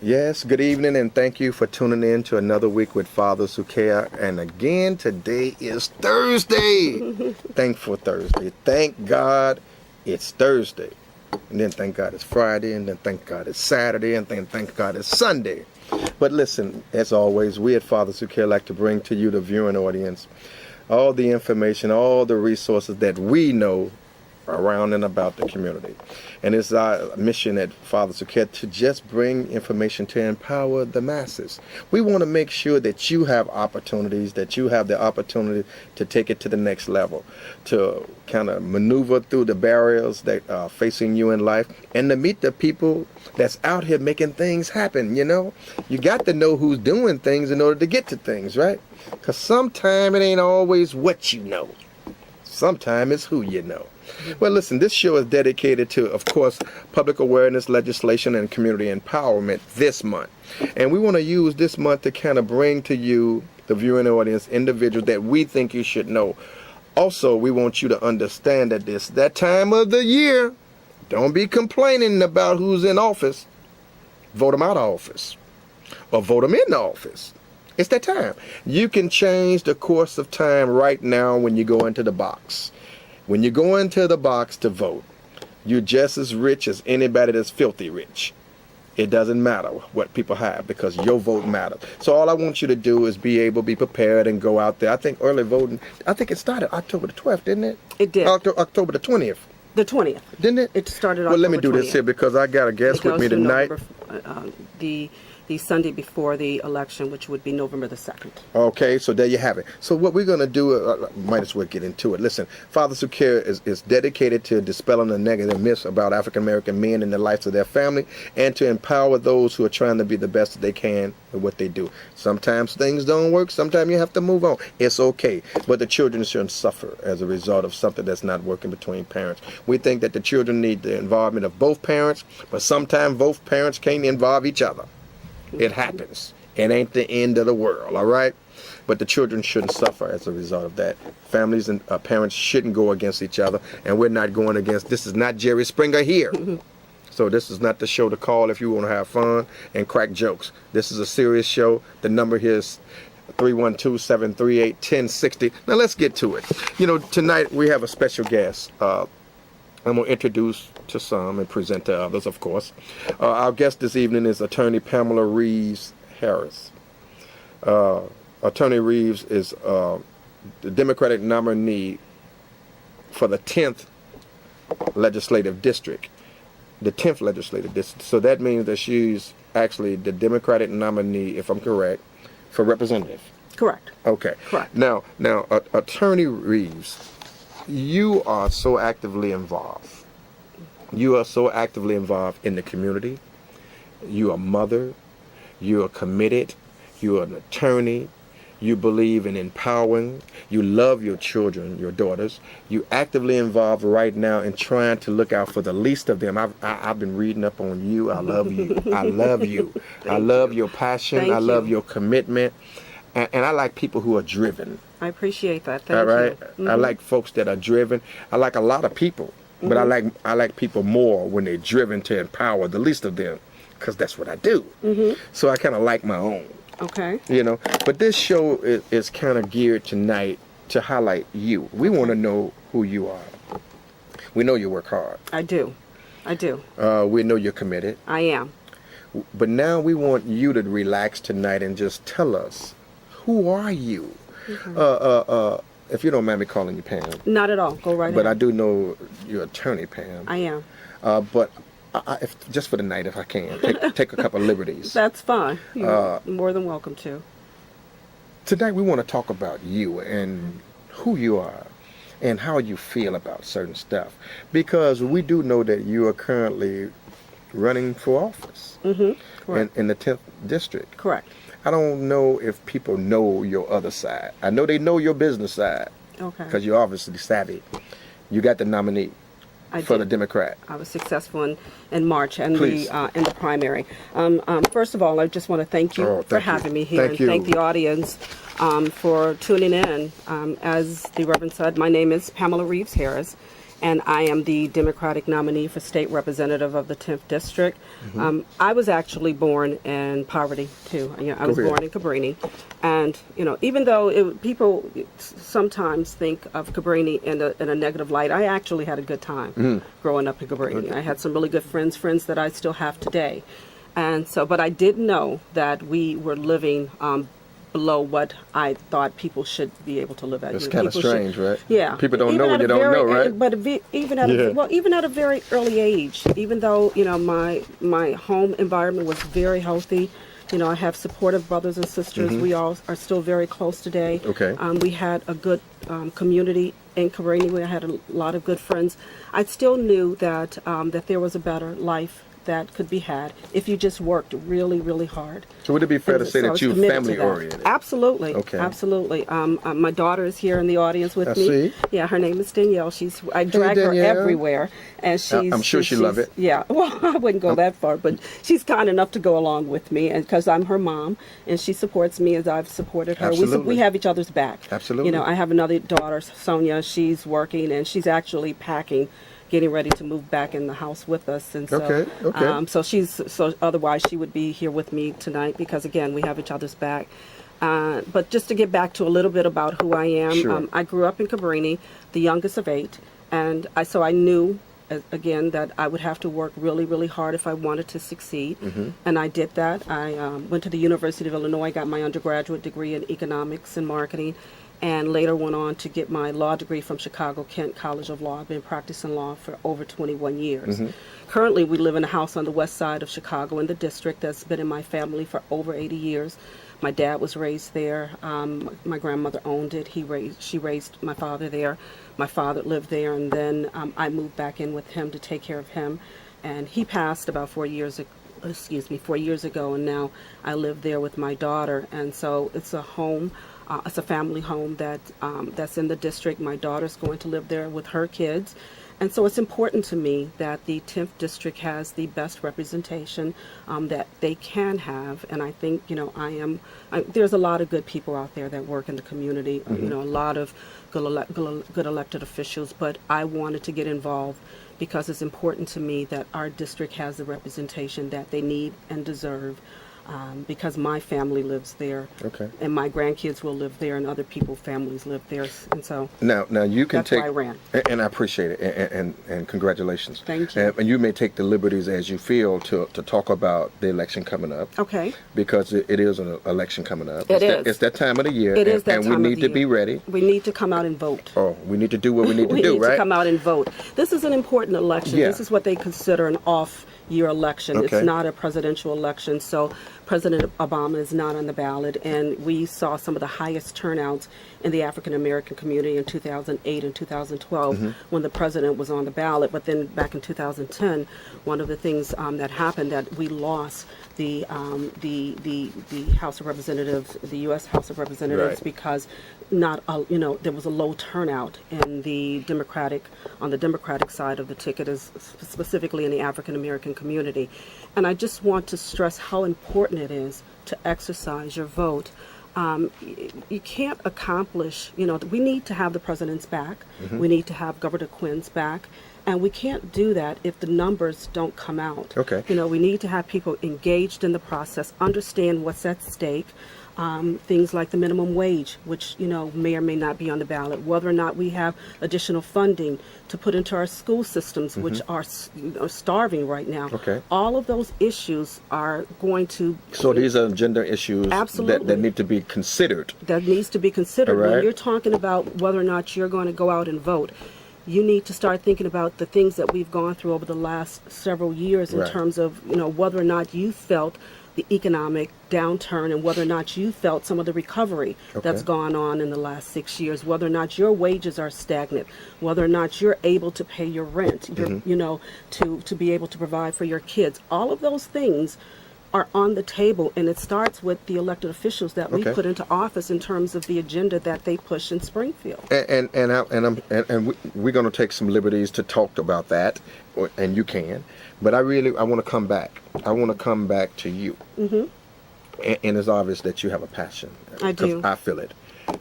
Yes, good evening, and thank you for tuning in to another week with Fathers Who Care. And again, today is Thursday. Thankful Thursday. Thank God it's Thursday. And then thank God it's Friday, and then thank God it's Saturday, and then thank God it's Sunday. But listen, as always, we at Fathers Who Care like to bring to you, the viewing audience, all the information, all the resources that we know around and about the community. And it's our mission at Fathers Who Care to just bring information to empower the masses. We want to make sure that you have opportunities, that you have the opportunity to take it to the next level, to kind of maneuver through the barriers that are facing you in life, and to meet the people that's out here making things happen. You know, you got to know who's doing things in order to get to things, right? Because sometimes it ain't always what you know. Sometimes it's who you know. Well, listen, this show is dedicated to, of course, public awareness, legislation, and community empowerment this month. And we want to use this month to kind of bring to you, the viewing audience, individuals that we think you should know. Also, we want you to understand that that time of the year. Don't be complaining about who's in office. Vote them out of office. Or vote them in office. It's that time. You can change the course of time right now when you go into the box. When you go into the box to vote, you're just as rich as anybody that's filthy rich. It doesn't matter what people have, because your vote matters. So all I want you to do is be prepared and go out there. I think early voting, I think it started October the 12th, didn't it? It did. October the 20th. The 20th. Didn't it? It started Well, October 20th. let me do this here, because I got a guest with me tonight. The Sunday before the election, which would be November the 2nd. Okay, so there you have it. So what we're going to do, might as well get into it. Listen, Fathers Who Care is dedicated to dispelling the negative myths about African-American men and the lives of their family, and to empower those who are trying to be the best that they can at what they do. Sometimes things don't work. Sometimes you have to move on. It's okay. But the children shouldn't suffer as a result of something that's not working between parents. We think that the children need the involvement of both parents, but sometimes both parents can't involve each other. It happens. It ain't the end of the world, all right? But the children shouldn't suffer as a result of that. Families and parents shouldn't go against each other, and we're not going against. This is not Jerry Springer here. So this is not the show to call if you want to have fun and crack jokes. This is a serious show. The number here is 312-738-1060. Now let's get to it. You know, tonight we have a special guest. I'm going to introduce to some and present to others, of course. Our guest this evening is Attorney Pamela Reeves-Harris. Attorney Reeves is the Democratic nominee for the 10th Legislative District. The 10th Legislative District. So that means that she's actually the Democratic nominee, if I'm correct, for representative. Correct. Okay. Correct. Now, Attorney Reeves, you are so actively involved. You are so actively involved in the community. You are a mother. You are committed. You are an attorney. You believe in empowering. You love your children, your daughters. You actively involved right now in trying to look out for the least of them. I've been reading up on you. I love you. I love you. I love your passion. I love your commitment. And I like people who are driven. I appreciate that. Thank you. All right. Mm-hmm. I like folks that are driven. I like a lot of people, but I like people more when they're driven to empower the least of them, because that's what I do. So I kind of like my own. Okay. You know, but this show is kind of geared tonight to highlight you. We want to know who you are. We know you work hard. I do. We know you're committed. I am. But now we want you to relax tonight and just tell us, who are you? If you don't mind me calling you Pam. Not at all. Go right ahead. But I do know you're attorney, Pam. I am. But just for the night, if I can, take a couple of liberties. That's fine. You're more than welcome to. Tonight we want to talk about you and who you are and how you feel about certain stuff. Because we do know that you are currently running for office in the 10th District. Correct. I don't know if people know your other side. I know they know your business side. Okay. Because you're obviously savvy. You got the nominee for the Democrat. I was successful in March and in the primary. First of all, I just want to thank you for having me here, and thank the audience for tuning in. As the Reverend said, my name is Pamela Reeves-Harris, and I am the Democratic nominee for state representative of the 10th District. I was actually born in poverty, too. I was born in Cabrini. And, even though people sometimes think of Cabrini in a negative light, I actually had a good time growing up in Cabrini. I had some really good friends that I still have today. And so, but I did know that we were living below what I thought people should be able to live at. It's kind of strange, right? Yeah. People don't know what you don't know, right? But even at a very early age, even though my home environment was very healthy. I have supportive brothers and sisters. We all are still very close today. Okay. We had a good community in Cabrini. We had a lot of good friends. I still knew that that there was a better life that could be had if you just worked really, really hard. So would it be fair to say that you're family oriented? Absolutely. Okay. Absolutely. My daughter is here in the audience with me. See. Yeah, her name is Danielle. I drag her everywhere, and I'm sure she loves it. Yeah. Well, I wouldn't go that far, but she's kind enough to go along with me, and because I'm her mom, and she supports me as I've supported her. Absolutely. We have each other's back. Absolutely. I have another daughter, Sonia. She's working, and she's actually packing, getting ready to move back in the house with us, and so so otherwise she would be here with me tonight because again we have each other's back. But just to get back to a little bit about who I am, sure. I grew up in Cabrini, the youngest of 8, and I knew again that I would have to work really, really hard if I wanted to succeed, and I did that. I went to the University of Illinois, got my undergraduate degree in economics and marketing, and later went on to get my law degree from Chicago Kent College of Law. I've been practicing law for over 21 years. Currently, we live in a house on the west side of Chicago in the district that's been in my family for over 80 years. My dad was raised there. My grandmother owned it. She raised my father there. My father lived there, and then I moved back in with him to take care of him. And he passed about 4 years ago, and now I live there with my daughter. And so it's a home. It's a family home that's in the district. My daughter's going to live there with her kids. And so it's important to me that the 10th District has the best representation that they can have. And I think, there's a lot of good people out there that work in the community, a lot of good elected officials. But I wanted to get involved because it's important to me that our district has the representation that they need and deserve. Because my family lives there, and my grandkids will live there, and other people's families live there, and so now you can that's why I ran. And I appreciate it, and congratulations. Thank you. And you may take the liberties as you feel to talk about the election coming up. Okay. Because it is an election coming up. It's that time of the year. It is that time of the year. And we need to be ready. We need to come out and vote. Oh, we need to do what we need to do, right? We need to come out and vote. This is an important election. Yeah. This is what they consider an off-year election. It's not a presidential election, so President Obama is not on the ballot, and we saw some of the highest turnouts in the African American community in 2008 and 2012 when the president was on the ballot. But then back in 2010, one of the things that happened that we lost the House of Representatives, the U.S. House of Representatives, because there was a low turnout in on the Democratic side of the ticket, specifically in the African American community. And I just want to stress how important it is to exercise your vote. You can't accomplish, we need to have the president's back. We need to have Governor Quinn's back. And we can't do that if the numbers don't come out. Okay. We need to have people engaged in the process, understand what's at stake. Things like the minimum wage, which may or may not be on the ballot, whether or not we have additional funding to put into our school systems, which are starving right now. Okay. All of those issues are going to... So these are gender issues Absolutely. that need to be considered. That needs to be considered. Right. When you're talking about whether or not you're going to go out and vote, you need to start thinking about the things that we've gone through over the last several years in terms of, whether or not you felt the economic downturn and whether or not you felt some of the recovery that's gone on in the last 6 years, whether or not your wages are stagnant, whether or not you're able to pay your rent, to be able to provide for your kids. All of those things are on the table, and it starts with the elected officials that we put into office in terms of the agenda that they push in Springfield. And we're going to take some liberties to talk about that, and you can. But I want to come back. I want to come back to you. And it's obvious that you have a passion. I do. I feel it.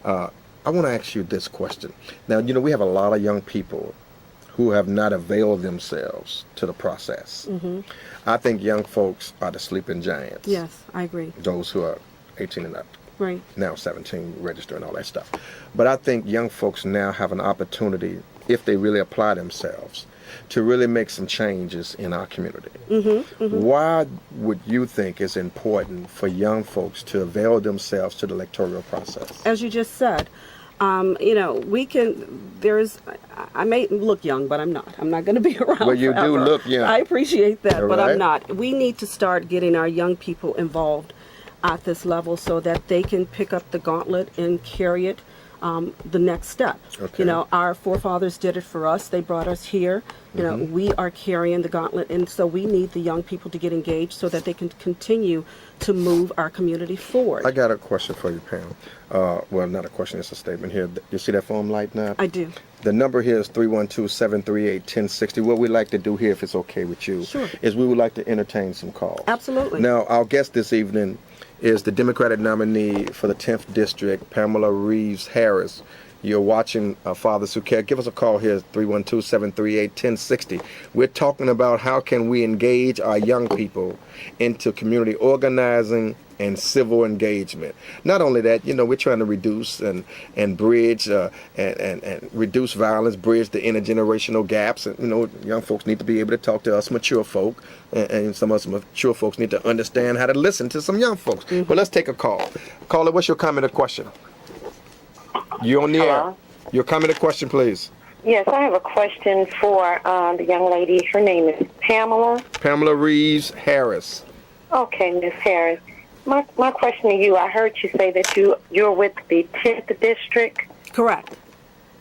I want to ask you this question. Now, we have a lot of young people who have not availed themselves to the process. I think young folks are the sleeping giants. Yes, I agree. Those who are 18 and up. Right. Now 17, register and all that stuff. But I think young folks now have an opportunity, if they really apply themselves, to really make some changes in our community. Why would you think it's important for young folks to avail themselves to the electoral process? As you just said, I may look young, but I'm not. I'm not going to be around Well, you forever. do look young. I appreciate that, All but right. I'm not. We need to start getting our young people involved at this level so that they can pick up the gauntlet and carry it the next step. Okay. Our forefathers did it for us. They brought us here. We are carrying the gauntlet, and so we need the young people to get engaged so that they can continue to move our community forward. I got a question for you, Pam. Well, not a question, it's a statement here. You see that phone lighting up? I do. The number here is 312-738-1060. What we'd like to do here, if it's okay with you, Sure. is we would like to entertain some calls. Absolutely. Now, our guest this evening is the Democratic nominee for the 10th District, Pamela Reeves-Harris. You're watching Fathers Who Care. Give us a call here, 312-738-1060. We're talking about how can we engage our young people into community organizing and civil engagement. Not only that, we're trying to reduce and bridge and reduce violence, bridge the intergenerational gaps. And, young folks need to be able to talk to us mature folk, and some of us mature folks need to understand how to listen to some young folks. But let's take a call. Caller, what's your comment or question? You're on the air. Your comment or question, please. Yes, I have a question for the young lady. Her name is Pamela. Pamela Reeves-Harris. Okay, Miss Harris. My question to you, I heard you say that you're with the 10th District. Correct.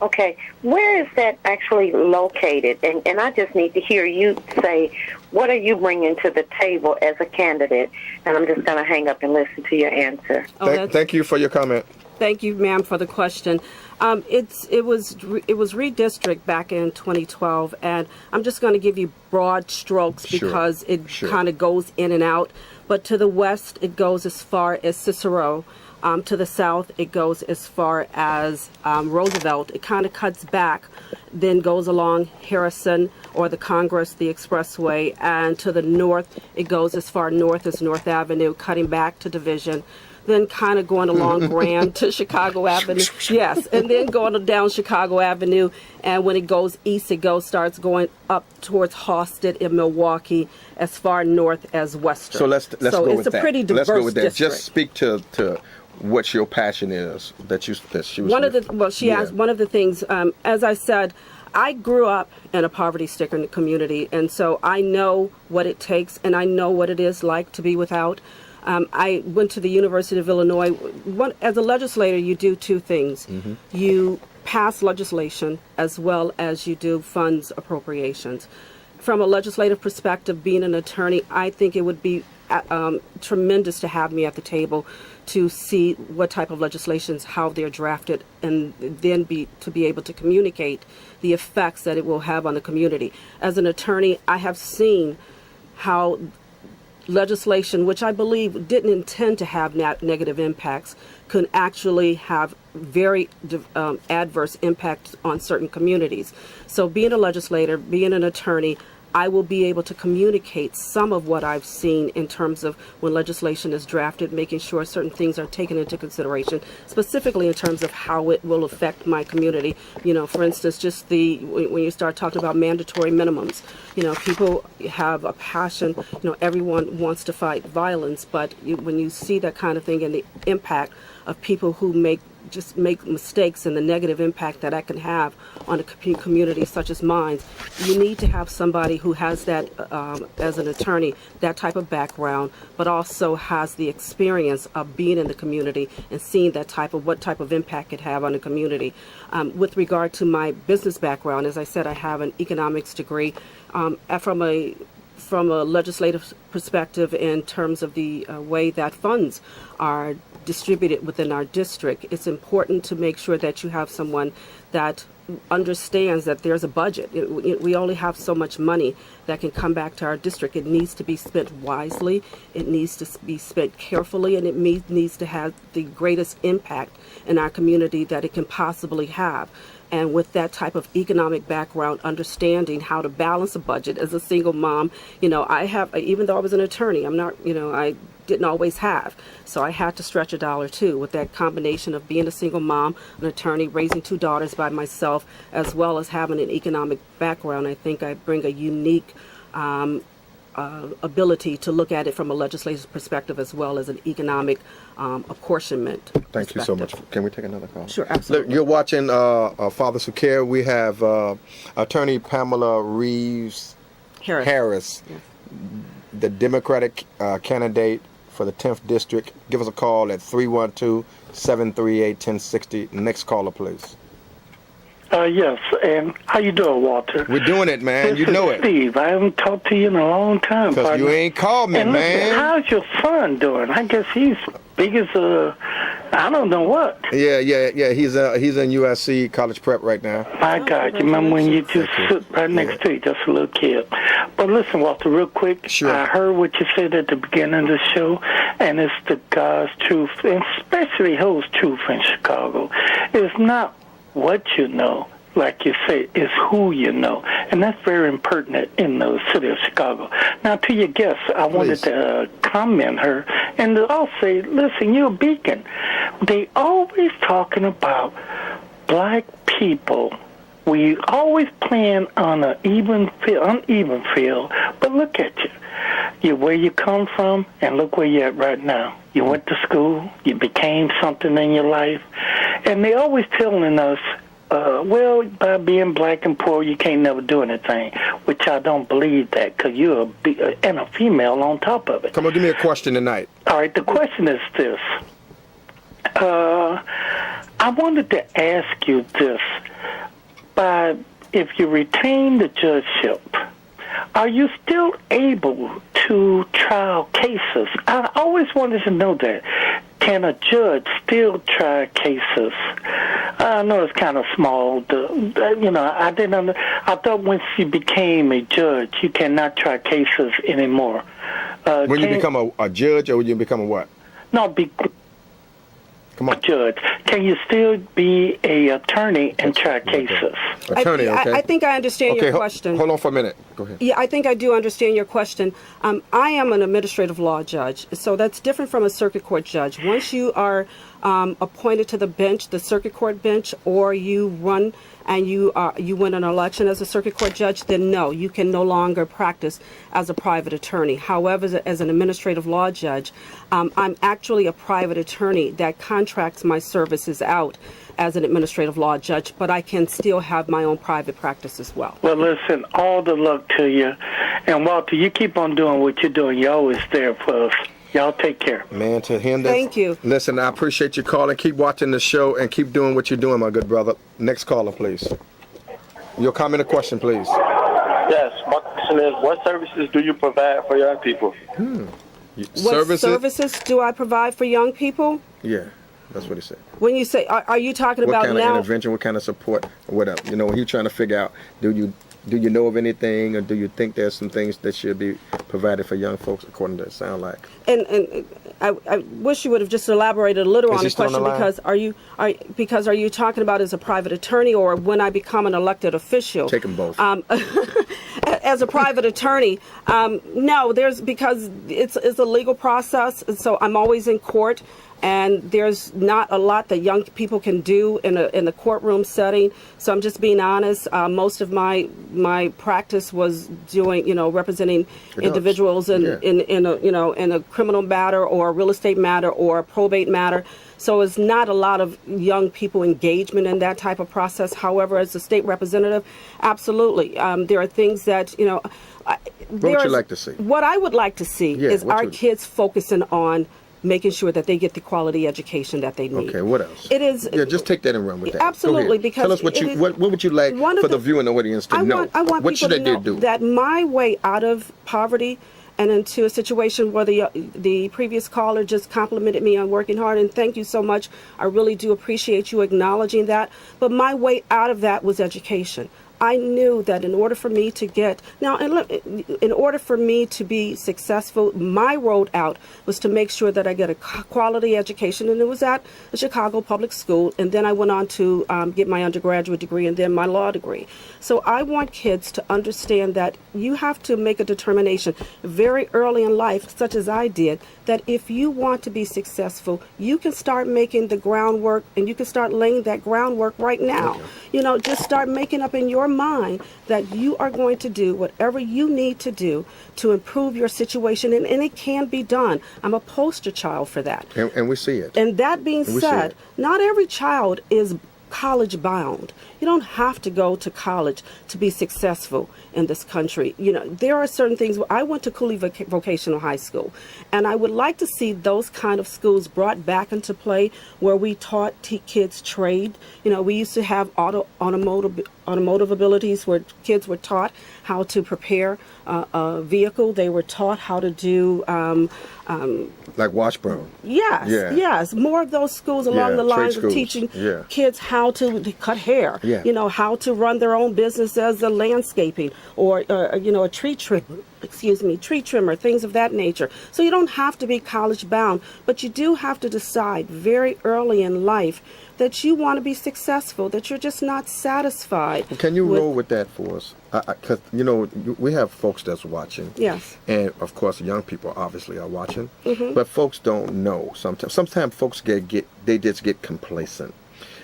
Okay, where is that actually located? And I just need to hear you say, what are you bringing to the table as a candidate? And I'm just going to hang up and listen to your answer. Thank you for your comment. Thank you, ma'am, for the question. It was redistricted back in 2012, and I'm just going to give you broad strokes because it kind of goes in and out. But to the west, it goes as far as Cicero. To the south, it goes as far as Roosevelt. It kind of cuts back, then goes along Harrison or the Congress, the Expressway, and to the north, it goes as far north as North Avenue, cutting back to Division. Then kind of going along Grand to Chicago Avenue. Yes, and then going down Chicago Avenue, and when it goes east, starts going up towards Halsted in Milwaukee, as far north as Western. So let's go with that. So it's a pretty diverse Let's go with that. district. Just speak to what your passion is that she was. One of the things, as I said, I grew up in a poverty-stricken community, and so I know what it takes, and I know what it is like to be without. I went to the University of Illinois. As a legislator, you do two things. You pass legislation as well as you do funds appropriations. From a legislative perspective, being an attorney, I think it would be tremendous to have me at the table to see what type of legislations, how they're drafted, and then be able to communicate the effects that it will have on the community. As an attorney, I have seen how legislation, which I believe didn't intend to have negative impacts, could actually have very adverse impacts on certain communities. So being a legislator, being an attorney, I will be able to communicate some of what I've seen in terms of when legislation is drafted, making sure certain things are taken into consideration, specifically in terms of how it will affect my community. For instance, just when you start talking about mandatory minimums, people have a passion, everyone wants to fight violence, but when you see that kind of thing and the impact of people who make mistakes and the negative impact that can have on a community such as mine, you need to have somebody who has that, as an attorney, that type of background, but also has the experience of being in the community and seeing what type of impact it have on the community. With regard to my business background, as I said, I have an economics degree. From a legislative perspective, in terms of the way that funds are distributed within our district, it's important to make sure that you have someone that understands that there's a budget. We only have so much money that can come back to our district. It needs to be spent wisely, it needs to be spent carefully, and it needs to have the greatest impact in our community that it can possibly have. And with that type of economic background, understanding how to balance a budget as a single mom, I have, even though I was an attorney, I'm not, I didn't always have. So I had to stretch a dollar too with that combination of being a single mom, an attorney, raising 2 daughters by myself, as well as having an economic background. I think I bring a unique ability to look at it from a legislative perspective as well as an economic apportionment Thank you so much. Can we take another call? Sure, absolutely. Look, you're watching Fathers Who Care. We have attorney Pamela Reeves Harris, Yes. the Democratic candidate for the 10th District. Give us a call at 312-738-1060. Next caller, please. Yes, and how you doing, Walter? We're doing it, man. This you know it. Steve, I haven't talked to you in a long time, Because partner. you ain't called me, and listen, man. how's your son doing? I guess he's big as I don't know what. Yeah. He's in USC college prep right now. My God, you remember when you just sit right next to you, just a little kid. But listen, Walter, real quick. Sure. I heard what you said at the beginning of the show, and it's the God's truth, and especially His truth in Chicago. It's not what you know, like you say, is who you know. And that's very impertinent in the city of Chicago. Now, to your guest, I wanted to comment her, and I'll say, listen, you're a beacon. They always talking about black people. We always playing on an uneven field, but look at you. You're where you come from, and look where you're at right now. You went to school, you became something in your life, and they always telling us, well, by being black and poor, you can't never do anything, which I don't believe that, because you're and a female on top of it. Come on, give me a question tonight. All right, the question is this. I wanted to ask you this. If you retain the judgeship, are you still able to trial cases? I always wanted to know that. Can a judge still try cases? I know it's kind of small. I didn't. I thought once you became a judge, you cannot try cases anymore. When you become a judge, or when you become a what? No, Come on. Judge, can you still be a attorney and try cases? Attorney, okay. I think I understand your question. Hold on for a minute. Go ahead. Yeah, I think I do understand your question. I am an administrative law judge, so that's different from a circuit court judge. Once you are appointed to the bench, the circuit court bench, or you run and you win an election as a circuit court judge, then no, you can no longer practice as a private attorney. However, as an administrative law judge, I'm actually a private attorney that contracts my services out as an administrative law judge, but I can still have my own private practice as well. Well, listen, all the luck to you. And Walter, you keep on doing what you're doing. You're always there for us. Y'all take care. Man, to him, Thank you. Listen, I appreciate you calling. Keep watching the show and keep doing what you're doing, my good brother. Next caller, please. Your comment or question, please. Yes, my question is, what services do you provide for young people? What services do I provide for young people? Yeah, that's what he said. When you say, are you talking What about kind of now? intervention, what kind of support, or whatever? When you're trying to figure out, do you know of anything, or do you think there's some things that should be provided for young folks, according to it sound like? And I wish you would have just elaborated a little on the question, because are you talking about as a private attorney or when I become an elected official? Take them both. As a private attorney, no, because it's a legal process, and so I'm always in court. And there's not a lot that young people can do in the courtroom setting. So I'm just being honest. Most of my practice was doing, representing individuals in a criminal matter or a real estate matter or a probate matter. So it's not a lot of young people engagement in that type of process. However, as a state representative, absolutely, there are things that What would you like to see? What I would like to see is our kids focusing on making sure that they get the quality education that they need. Okay, what else? It is. Yeah, just take that and run with that. Absolutely, because tell us what would you like for the viewing audience to know? I want what people should to know do? That my way out of poverty and into a situation where the previous caller just complimented me on working hard, and thank you so much. I really do appreciate you acknowledging that. But my way out of that was education. I knew that in order for me to get now, and look, in order for me to be successful, my road out was to make sure that I get a quality education, and it was at the Chicago Public School, and then I went on to get my undergraduate degree and then my law degree. So I want kids to understand that you have to make a determination very early in life, such as I did, that if you want to be successful, you can start making the groundwork, and you can start laying that groundwork right now. You know, just start making up in your mind that you are going to do whatever you need to do to improve your situation, and it can be done. I'm a poster child for that. And we see it. And that being said, not every child is college bound. You don't have to go to college to be successful in this country. You know, there are certain things. I went to Cooley Vocational High School, and I would like to see those kind of schools brought back into play where we taught kids trade. You know, we used to have automotive abilities where kids were taught how to prepare a vehicle. They were taught how to do like Washburn. Yes, more of those schools along the lines of teaching kids how to cut hair. You know, how to run their own business as a landscaping or you know, a tree trimmer, things of that nature. So you don't have to be college bound, but you do have to decide very early in life that you want to be successful, that you're just not satisfied. Can you roll with that for us? Because, you know, we have folks that's watching. Yes. And, of course, young people obviously are watching. Mm-hmm. But folks don't know sometimes. Sometimes folks they just get complacent.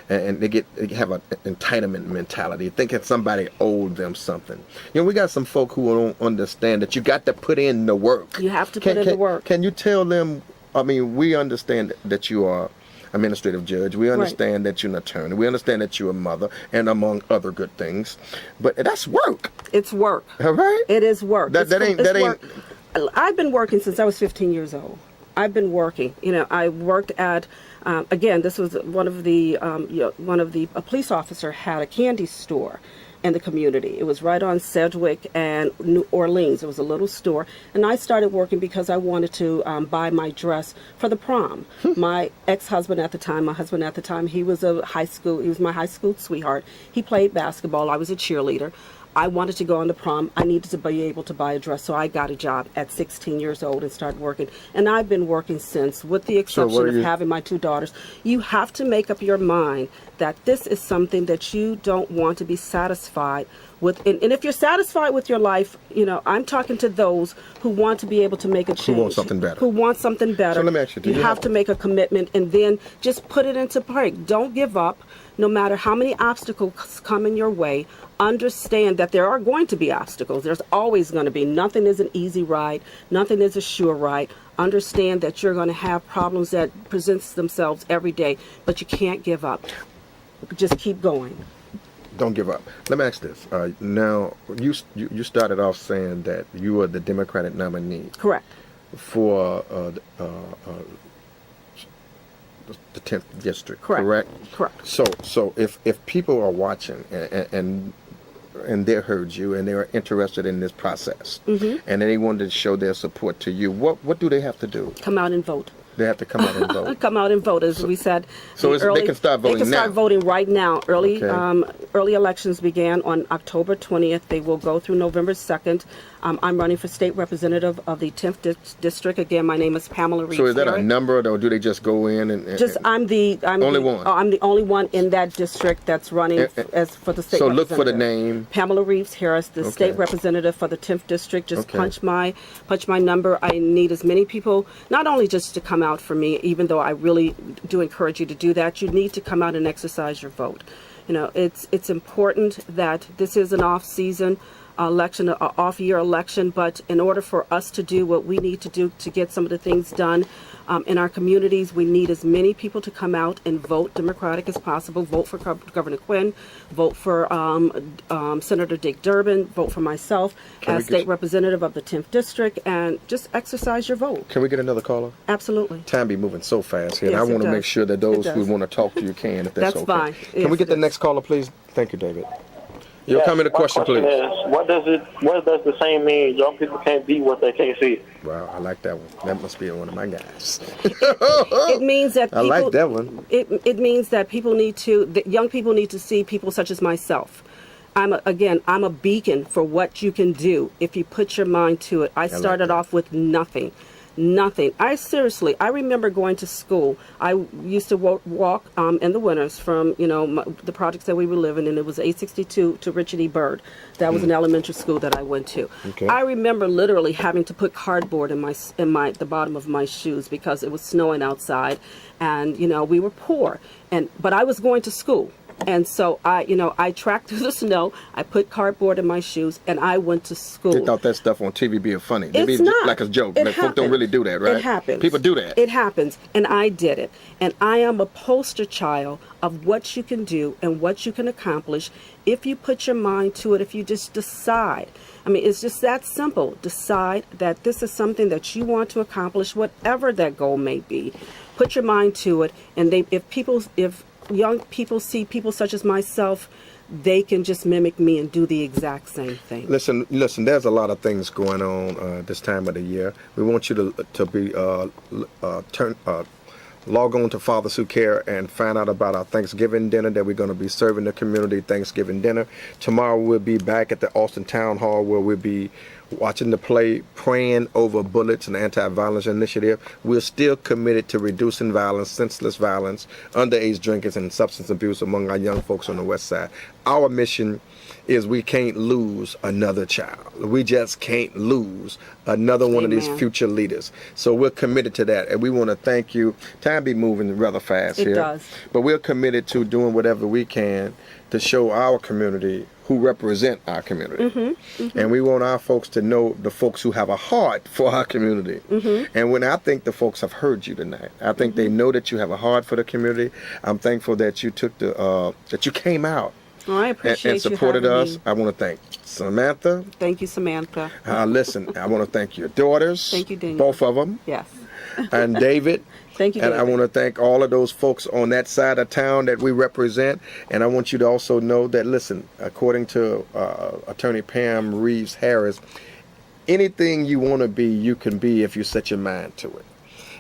And they have an entitlement mentality, thinking somebody owed them something. You know, we got some folk who don't understand that you got to put in the work. You have to put in the work. Can you tell them, I mean, we understand that you are administrative judge. We understand that you're an attorney. We understand that you're a mother, and among other good things. But that's work. It's work. All right? It is work. That ain't. I've been working since I was 15 years old. I've been working. You know, I worked at. Again, this was one of the a police officer had a candy store in the community. It was right on Sedgwick and New Orleans. It was a little store, and I started working because I wanted to buy my dress for the prom. My husband at the time, he was my high school sweetheart. He played basketball. I was a cheerleader. I wanted to go on the prom. I needed to be able to buy a dress, so I got a job at 16 years old and started working. And I've been working since, with the exception of having my two daughters. You have to make up your mind that this is something that you don't want to be satisfied with. And if you're satisfied with your life, you know, I'm talking to those who want to be able to make a change. Who want something better. Who want something better. So let me ask you, you have to make a commitment and then just put it into play. Don't give up. No matter how many obstacles come in your way, understand that there are going to be obstacles. There's always going to be. Nothing is an easy ride. Nothing is a sure ride. Understand that you're going to have problems that presents themselves every day, but you can't give up. Just keep going. Don't give up. Let me ask this. Now, you started off saying that you were the Democratic nominee. Correct. For the 10th district. Correct. So if people are watching and they heard you and they are interested in this process, and they wanted to show their support to you, what do they have to do? Come out and vote. They have to come out and vote. Come out and vote, as we said. So they can start voting now. They can start voting right now. Early elections began on October 20th. They will go through November 2nd. I'm running for state representative of the 10th district. Again, my name is Pamela Reeves. So is that a number, or do they just go in and I'm the only one in that district that's running as for the state. So look for the name. Pamela Reeves-Harris, the state representative for the 10th district. Just punch my number. I need as many people, not only just to come out for me, even though I really do encourage you to do that. You need to come out and exercise your vote. You know, it's important that this is an off-season election, an off-year election, but in order for us to do what we need to do to get some of the things done in our communities, we need as many people to come out and vote Democratic as possible. Vote for Governor Quinn, vote for Senator Dick Durbin, vote for myself as state representative of the 10th district, and just exercise your vote. Can we get another caller? Absolutely. Time be moving so fast here, yes, and I want to make sure that those who want to talk to you can, if that's okay. Fine. Can we get the next caller, please? Thank you, David. Your comment or question, please. Is, what does the saying mean? Young people can't be what they can't see. Wow, I like that one. That must be one of my guys. It means that people, I like that one. It means that young people need to see people such as myself I'm a beacon for what you can do if you put your mind to it. I started off with nothing. I remember going to school. I used to walk in the winters from, the projects that we were living in. It was 862 to Richard E. Byrd. That was an elementary school that I went to. Okay. I remember literally having to put cardboard in the bottom of my shoes because it was snowing outside, and we were poor. But I was going to school. And so I tracked through the snow. I put cardboard in my shoes, and I went to school. They thought that stuff on TV being funny. They It's be not. like a joke. It Like, folk don't happens. really do that, right? It happens. People do that. It happens, and I did it. And I am a poster child of what you can do and what you can accomplish if you put your mind to it, if you just decide. I mean, it's just that simple. Decide that this is something that you want to accomplish, whatever that goal may be. Put your mind to it, and if young people see people such as myself, they can just mimic me and do the exact same thing. Listen. There's a lot of things going on this time of the year. We want you to be log on to Fathers Who Care and find out about our Thanksgiving dinner that we're going to be serving the community. Thanksgiving dinner tomorrow. We'll be back at the Austin Town Hall where we'll be watching the play Praying Over Bullets, an anti-violence initiative. We're still committed to reducing violence, senseless violence, underage drinkers, and substance abuse among our young folks on the West Side. Our mission is we can't lose another child. We just can't lose another one of these future leaders. So we're committed to that, and we want to thank you. Time be moving rather fast here. It does. But we're committed to doing whatever we can to show our community who represent our community. And we want our folks to know the folks who have a heart for our community. And when I think the folks have heard you tonight, I think they know that you have a heart for the community. I'm thankful that you took that you came out Well, I appreciate and supported you having us. me. I want to thank Samantha. Thank you, Samantha. Listen, I want to thank your daughters. Thank you, Daniel. Both of them. Yes. And David. Thank you, And David. I want to thank all of those folks on that side of town that we represent. And I want you to also know that, listen, according to Attorney Pam Reeves-Harris, anything you want to be, you can be if you set your mind to it.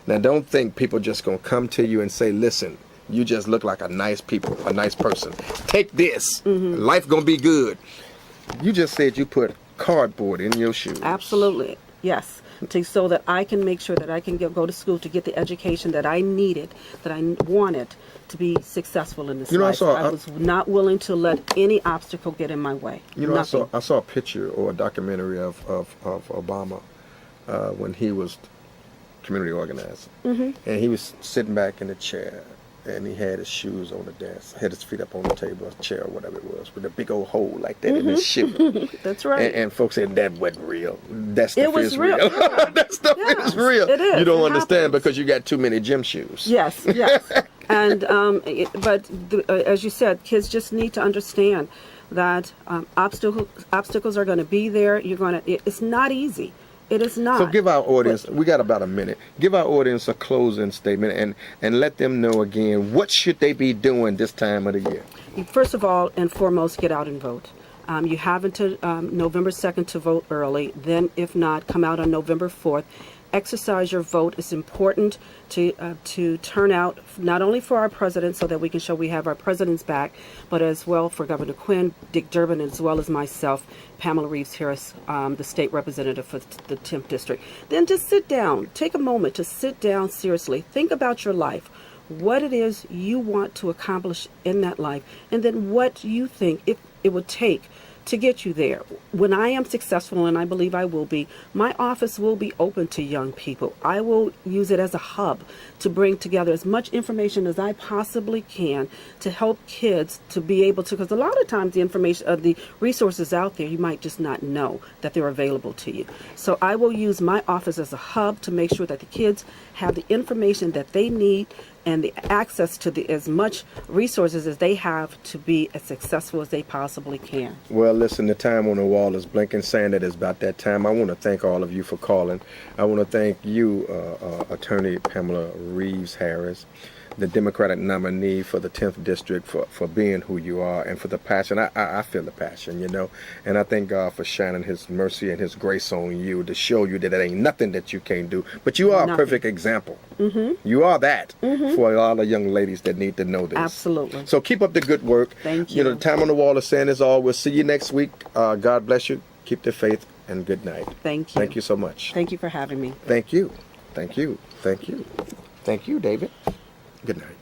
Now, don't think people just going to come to you and say, listen, you just look like a nice person. Take this. Life going to be good. You just said you put cardboard in your shoes. Absolutely. Yes. So that I can make sure that I can go to school to get the education that I needed, that I wanted to be successful in this life. I was not willing to let any obstacle get in my way. Nothing. I saw a picture or a documentary of Obama when he was community organizer. And he was sitting back in the chair, and he had his shoes on the desk, had his feet up on the table, a chair, or whatever it was, with a big old hole like that in his shoe. That's right. And folks said that wasn't real. That stuff It was is real. real. That stuff is real. It is. You don't It understand happens. because you got too many gym shoes. Yes, yes. And as you said, kids just need to understand that obstacles are going to be there. It's not easy. It is not. So give our audience, we got about a minute, give our audience a closing statement and let them know again, what should they be doing this time of the year? First of all and foremost, get out and vote. You have until November 2nd to vote early. Then, if not, come out on November 4th. Exercise your vote. It's important to turn out not only for our president so that we can show we have our president's back, but as well for Governor Quinn, Dick Durbin, as well as myself, Pamela Reeves-Harris, the state representative for the 10th district. Then just sit down. Take a moment to sit down seriously. Think about your life, what it is you want to accomplish in that life, and then what you think it would take to get you there. When I am successful, and I believe I will be, my office will be open to young people. I will use it as a hub to bring together as much information as I possibly can to help kids to be able to, because a lot of times the information, the resources out there, you might just not know that they're available to you. So I will use my office as a hub to make sure that the kids have the information that they need and the access to as much resources as they have to be as successful as they possibly can. Well, listen, the time on the wall is blinking, saying that it's about that time. I want to thank all of you for calling. I want to thank you, Attorney Pamela Reeves-Harris. the Democratic nominee for the 10th district for being who you are and for the passion. I feel the passion, you know, and I thank God for shining his mercy and his grace on you to show you that there ain't nothing that you can't do. But you are a perfect example. You are that for a lot of young ladies that need to know this. Absolutely. So keep up the good work. Thank you. You know, the time on the wall is saying is all. We'll see you next week. God bless you. Keep the faith and good night. Thank you. Thank you so much. Thank you for having me. Thank you. Thank you. Thank you. Thank you, David. Good night.